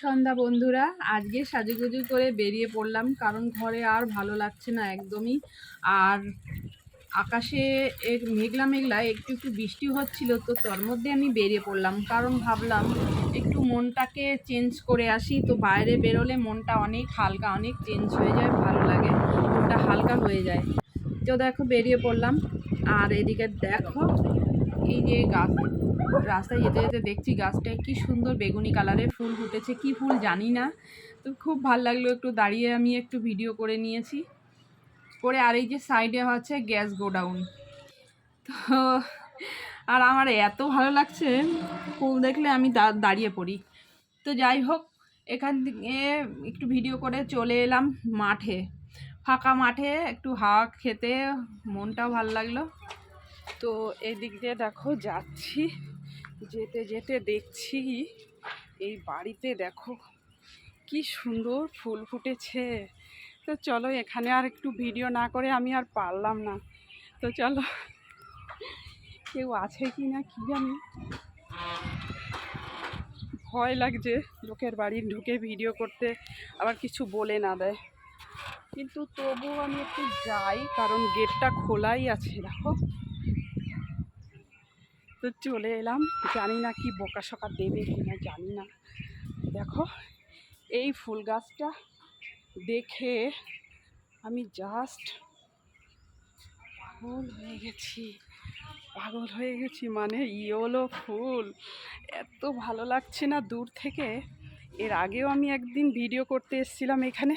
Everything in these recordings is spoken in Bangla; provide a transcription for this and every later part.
সন্ধ্যা বন্ধুরা, আজকে সাজুগুজু করে বেরিয়ে পড়লাম কারণ ঘরে আর ভালো লাগছে না একদমই। আর আকাশে মেঘলা মেঘলা একটু একটু বৃষ্টি হচ্ছিল, তো তার মধ্যে আমি বেরিয়ে পড়লাম কারণ ভাবলাম একটু মনটাকে চেঞ্জ করে আসি। তো বাইরে বেরোলে মনটা অনেক হালকা, অনেক চেঞ্জ হয়ে যায়, ভালো লাগে, মনটা হালকা হয়ে যায়। তো দেখো বেরিয়ে পড়লাম। আর এদিকে দেখো এই যে গাছ, রাস্তায় যেতে যেতে দেখছি গাছটায় কি সুন্দর বেগুনি কালারের ফুল ফুটেছে, কি ফুল জানি না। তো খুব ভালো লাগলো, একটু দাঁড়িয়ে আমি একটু ভিডিও করে নিয়েছি করে। আর এই যে সাইডে হচ্ছে গ্যাস গোডাউন। তো আর আমার এত ভালো লাগছে ফুল দেখলে আমি দাঁড়িয়ে পড়ি। তো যাই হোক, এখান থেকে একটু ভিডিও করে চলে এলাম মাঠে, ফাঁকা মাঠে একটু হাওয়া খেতে, মনটাও ভালো লাগলো। তো এদিক দিয়ে দেখো যাচ্ছি, যেতে যেতে দেখছি এই বাড়িতে দেখো কি সুন্দর ফুল ফুটেছে। তো চলো, এখানে আর একটু ভিডিও না করে আমি আর পারলাম না। তো চলো, কেউ আছে কি না কি জানি, ভয় লাগছে লোকের বাড়ি ঢুকে ভিডিও করতে, আবার কিছু বলে না দেয়। কিন্তু তবুও আমি একটু যাই কারণ গেটটা খোলাই আছে দেখো। তো চলে এলাম, জানি না কি বকাশকা দেবে কিনা জানি না। দেখো এই ফুল গাছটা দেখে আমি জাস্ট পাগল হয়ে গেছি, পাগল হয়ে গেছি। মানে ইয়েলো ফুল, এত ভালো লাগছে না দূর থেকে। এর আগেও আমি একদিন ভিডিও করতে এসেছিলাম এখানে,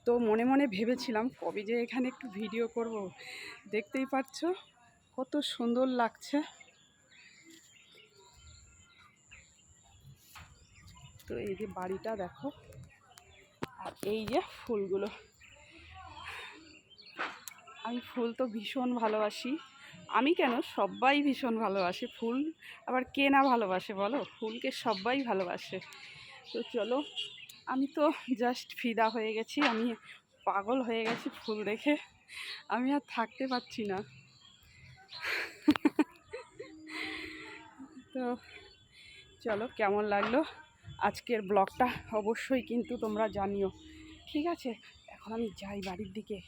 তো মনে মনে ভেবেছিলাম কবে যে এখানে একটু ভিডিও করব। দেখতেই পাচ্ছ কত সুন্দর লাগছে। তো এই যে বাড়িটা দেখো, আর এই যে ফুলগুলো। আমি ফুল তো ভীষণ ভালোবাসি, আমি কেন সবাই ভীষণ ভালোবাসে ফুল, আবার কে না ভালোবাসে বলো, ফুলকে সবাই ভালোবাসে। তো চলো, আমি তো জাস্ট ফিদা হয়ে গেছি, আমি পাগল হয়ে গেছি ফুল দেখে, আমি আর থাকতে পারছি না। তো চলো, কেমন লাগলো আজকের ব্লগটা অবশ্যই কিন্তু তোমরা জানিও, ঠিক আছে? এখন আমি যাই বাড়ির দিকে।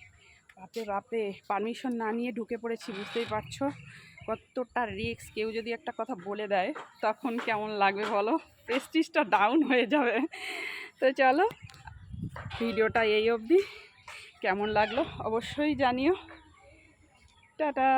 বাপে বাপে, পারমিশন না নিয়ে ঢুকে পড়েছি, বুঝতেই পারছো কতটা রিস্ক। কেউ যদি একটা কথা বলে দেয় তখন কেমন লাগবে বলো, প্রেস্টিজটা ডাউন হয়ে যাবে। তো চলো, ভিডিওটা এই অবধি, কেমন লাগলো অবশ্যই জানিও। টাটা।